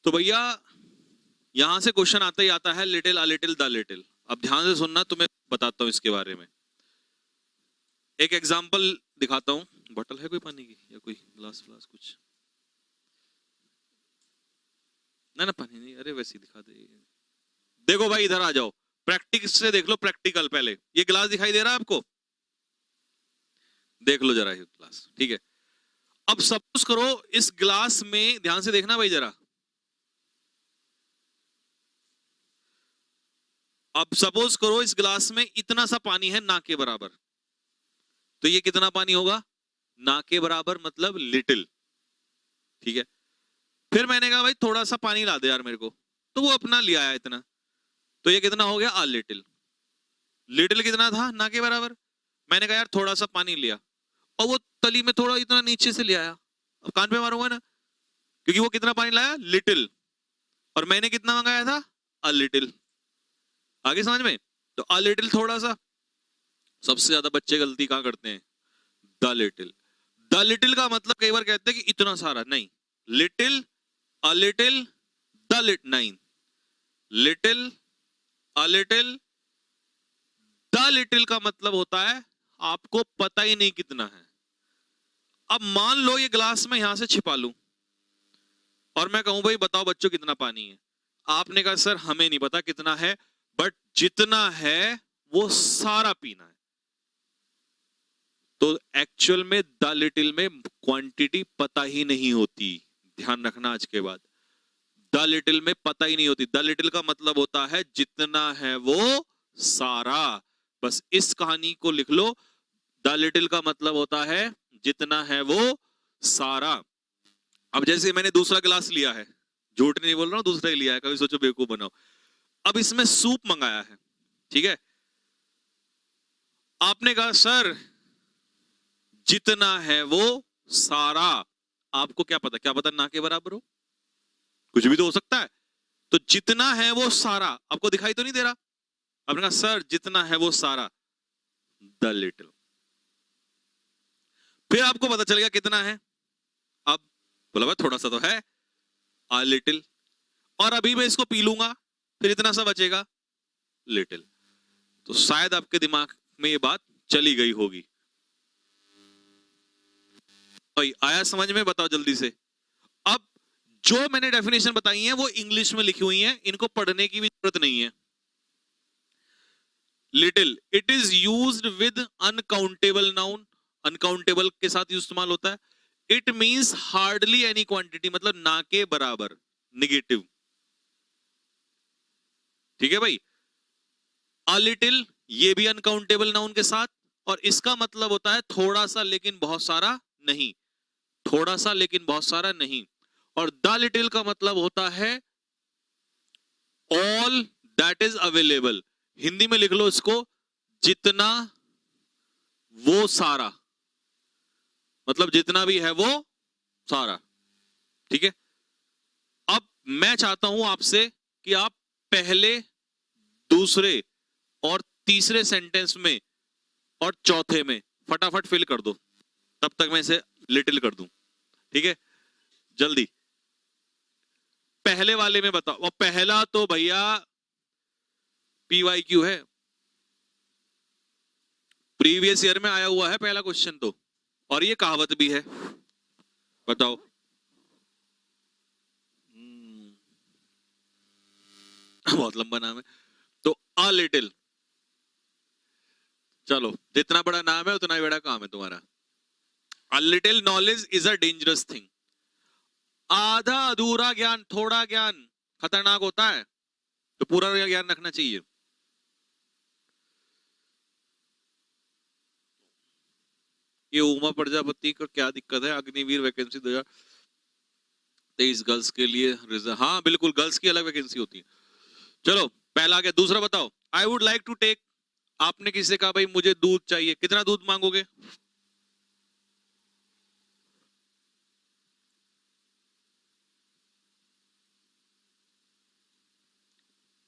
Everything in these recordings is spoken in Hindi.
तो भैया यहां से क्वेश्चन आता ही आता है, little, a little, the little. अब ध्यान से सुनना, तुम्हें बताता हूं इसके बारे में। एक एग्जांपल दिखाता हूं। बोतल है कोई पानी की या कोई ग्लास फ्लास कुछ? ना ना पानी नहीं, अरे वैसे ही दिखा दे। देखो भाई इधर आ जाओ, प्रैक्टिस से देख लो, प्रैक्टिकल। पहले ये ग्लास दिखाई दे रहा है आपको? देख लो जरा ये ग्लास, ठीक है। अब सपोज करो इस ग्लास में, ध्यान से देखना भाई जरा, अब सपोज करो इस ग्लास में इतना सा पानी है ना के बराबर। तो ये कितना पानी होगा? ना के बराबर, मतलब लिटिल, ठीक है। फिर मैंने कहा भाई थोड़ा सा पानी ला दे यार मेरे को, तो वो अपना लिया है इतना, तो ये कितना हो गया? आ लिटिल। लिटिल कितना था? ना के बराबर। मैंने कहा यार थोड़ा सा पानी लिया, और वो तली में थोड़ा इतना नीचे से ले आया। अब कान पे मारूंगा ना, क्योंकि वो कितना पानी लाया? लिटिल। और मैंने कितना मंगाया था? A little. आगे समझ में? तो अ लिटिल थोड़ा सा। सबसे ज्यादा बच्चे गलती कहां करते हैं? The little. द लिटिल का मतलब कई बार कहते हैं कि इतना सारा, नहीं। Little, a little, the lit, नहीं। Little, a little, the little का मतलब होता है आपको पता ही नहीं कितना है। अब मान लो ये ग्लास में यहां से छिपा लूं और मैं कहूं भाई बताओ बच्चों कितना पानी है। आपने कहा सर हमें नहीं पता कितना है, बट जितना है वो सारा पीना है। तो एक्चुअल में द लिटिल में क्वांटिटी पता ही नहीं होती। ध्यान रखना आज के बाद, द लिटिल में पता ही नहीं होती। द लिटिल का मतलब होता है जितना है वो सारा। बस इस कहानी को लिख लो, द लिटिल का मतलब होता है जितना है वो सारा। अब जैसे मैंने दूसरा गिलास लिया है, झूठ नहीं बोल रहा हूं, दूसरा ही लिया है, कभी सोचो बेवकूफ बनाओ। अब इसमें सूप मंगाया है, ठीक है। आपने कहा सर जितना है वो सारा। आपको क्या पता? क्या पता ना के बराबर हो, कुछ भी तो हो सकता है। तो जितना है वो सारा आपको दिखाई तो नहीं दे रहा। आपने कहा सर जितना है वो सारा, द लिटिल। फिर आपको पता चल गया कितना है। अब बोला भाई थोड़ा सा तो है, आ लिटिल। और अभी मैं इसको पी लूंगा, फिर इतना सा बचेगा, लिटिल। तो शायद आपके दिमाग में ये बात चली गई होगी। भाई आया समझ में? बताओ जल्दी से। अब जो मैंने डेफिनेशन बताई है वो इंग्लिश में लिखी हुई है, इनको पढ़ने की भी जरूरत नहीं है। Little, it is used with uncountable noun. Uncountable के साथ इस्तेमाल होता है। It means hardly any quantity, मतलब ना के बराबर, निगेटिव, ठीक है भाई। अ लिटिल ये भी अनकाउंटेबल नाउन के साथ, और इसका मतलब होता है थोड़ा सा लेकिन बहुत सारा नहीं। थोड़ा सा लेकिन बहुत सारा नहीं। और द लिटिल का मतलब होता है all that is available. Hindi में लिख लो इसको, जितना वो सारा, मतलब जितना भी है वो सारा, ठीक है। अब मैं चाहता हूं आपसे कि आप पहले, दूसरे और तीसरे सेंटेंस में और चौथे में फटाफट फिल कर दो, तब तक मैं इसे लिटिल कर दूं, ठीक है। जल्दी पहले वाले में बताओ। और पहला तो भैया PYQ है, प्रीवियस ईयर में आया हुआ है पहला क्वेश्चन तो, और ये कहावत भी है। बताओ। बहुत लंबा नाम है। तो अ लिटिल, चलो जितना बड़ा नाम है उतना ही बड़ा काम है तुम्हारा। A little knowledge is a dangerous thing. आधा अधूरा ज्ञान, थोड़ा ज्ञान खतरनाक होता है, तो पूरा ज्ञान रखना चाहिए। ये उमा प्रजापति का क्या दिक्कत है? अग्निवीर वैकेंसी 2023 गर्ल्स के लिए हाँ बिल्कुल, गर्ल्स की अलग वैकेंसी होती है। चलो पहला गया, दूसरा बताओ। I would like to take, आपने किसी से कहा भाई मुझे दूध चाहिए, कितना दूध मांगोगे?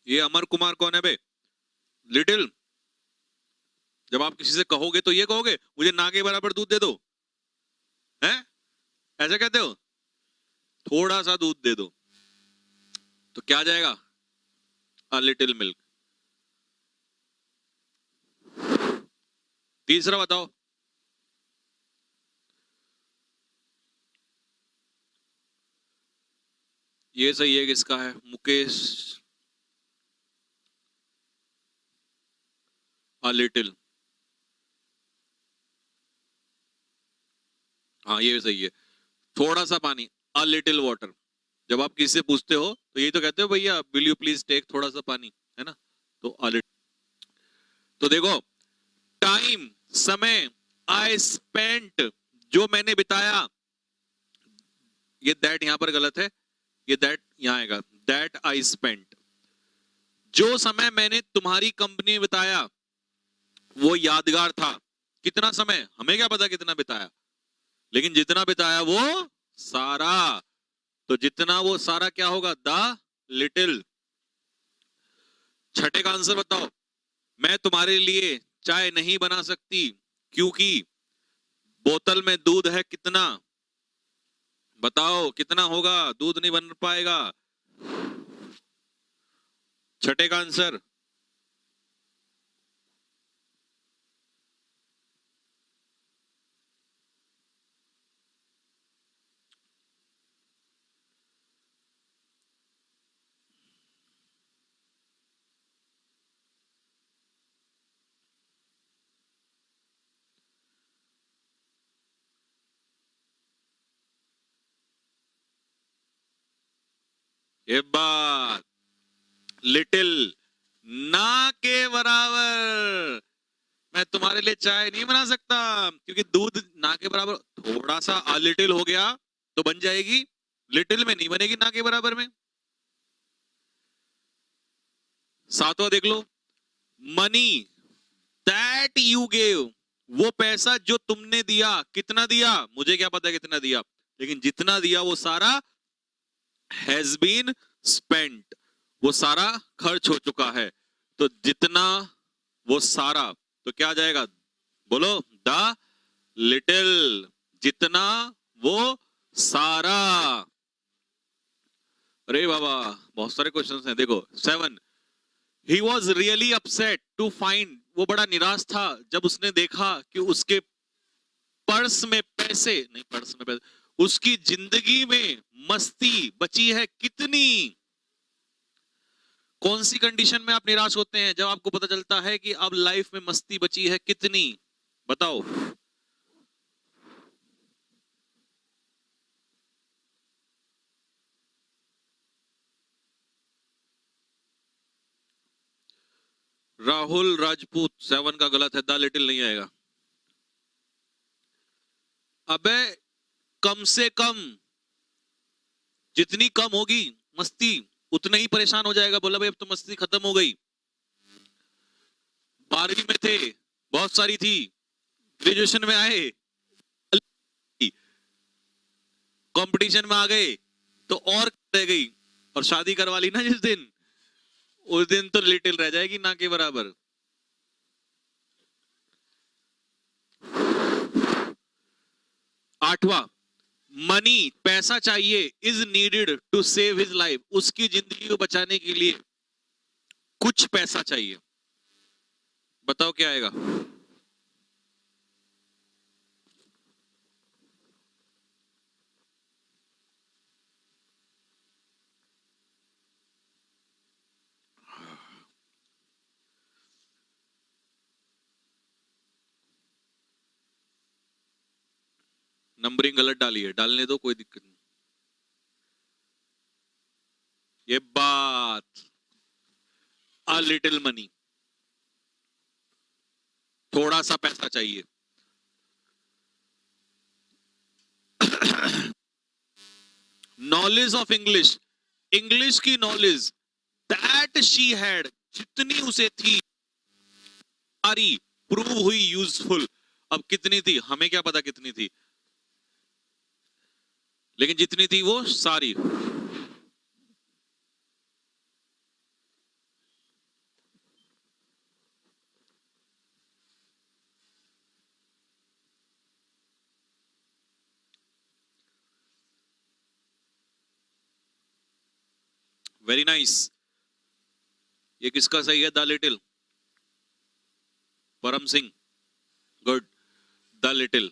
ये अमर कुमार कौन है बे? लिटिल। जब आप किसी से कहोगे तो ये कहोगे मुझे ना के बराबर दूध दे दो, हैं? ऐसा कहते हो? थोड़ा सा दूध दे दो। तो क्या आ जाएगा? A little milk. तीसरा बताओ। ये सही है, किसका है? मुकेश। A little. हाँ ये सही है। थोड़ा सा पानी, अ लिटिल वाटर। जब आप किसी से पूछते हो तो यही तो कहते हो, भैया विल यू प्लीज टेक थोड़ा सा पानी, है ना? तो अ लिटिल। तो देखो, टाइम, समय, आई स्पेंट, जो मैंने बिताया, ये दैट यहां पर गलत है, ये दैट यहां आएगा, दैट आई स्पेंट। जो समय मैंने तुम्हारी कंपनी में बिताया वो यादगार था। कितना समय हमें क्या पता कितना बिताया, लेकिन जितना बिताया वो सारा। तो जितना वो सारा क्या होगा? The little. छठे का आंसर बताओ। मैं तुम्हारे लिए चाय नहीं बना सकती क्योंकि बोतल में दूध है कितना। बताओ कितना होगा? दूध नहीं बन पाएगा। छठे का आंसर। ये बात, लिटिल, ना के बराबर। मैं तुम्हारे लिए चाय नहीं बना सकता क्योंकि दूध ना के बराबर। थोड़ा सा अ लिटिल हो गया तो बन जाएगी, लिटिल में नहीं बनेगी ना के बराबर में। सातवां देख लो। मनी दैट यू गेव, वो पैसा जो तुमने दिया। कितना दिया मुझे क्या पता कितना दिया, लेकिन जितना दिया वो सारा हैज बीन स्पेंट, वो सारा खर्च हो चुका है। तो जितना वो सारा, तो क्या आ जाएगा? बोलो, द लिटिल। जितना वो सारा। अरे बाबा, बहुत सारे क्वेश्चंस हैं। देखो 7, he was really upset to find, वो बड़ा निराश था जब उसने देखा कि उसके पर्स में पैसे नहीं, पर्स में पैसे, उसकी जिंदगी में मस्ती बची है कितनी। कौन सी कंडीशन में आप निराश होते हैं? जब आपको पता चलता है कि अब लाइफ में मस्ती बची है कितनी। बताओ। राहुल राजपूत 7 का गलत है, द लिटिल नहीं आएगा। अबे, कम से कम, जितनी कम होगी मस्ती उतना ही परेशान हो जाएगा। बोला भाई अब तो मस्ती खत्म हो गई। 12वीं में थे, बहुत सारी थी, ग्रेजुएशन में आए, कंपटीशन में आ गए तो और रह गई, और शादी करवा ली ना जिस दिन, उस दिन तो लिटिल रह जाएगी ना के बराबर। आठवां, मनी, पैसा चाहिए, is needed to save his life, उसकी जिंदगी को बचाने के लिए कुछ पैसा चाहिए। बताओ क्या आएगा? नंबरिंग गलत डाली है, डालने दो, कोई दिक्कत नहीं। ये बात, अ लिटिल मनी, थोड़ा सा पैसा चाहिए। नॉलेज ऑफ इंग्लिश, इंग्लिश की नॉलेज दैट शी हैड, जितनी उसे थी सारी प्रूव हुई यूजफुल। अब कितनी थी हमें क्या पता कितनी थी, लेकिन जितनी थी वो सारी। Very nice. ये किसका सही है? The little. परम सिंह, गुड। The little.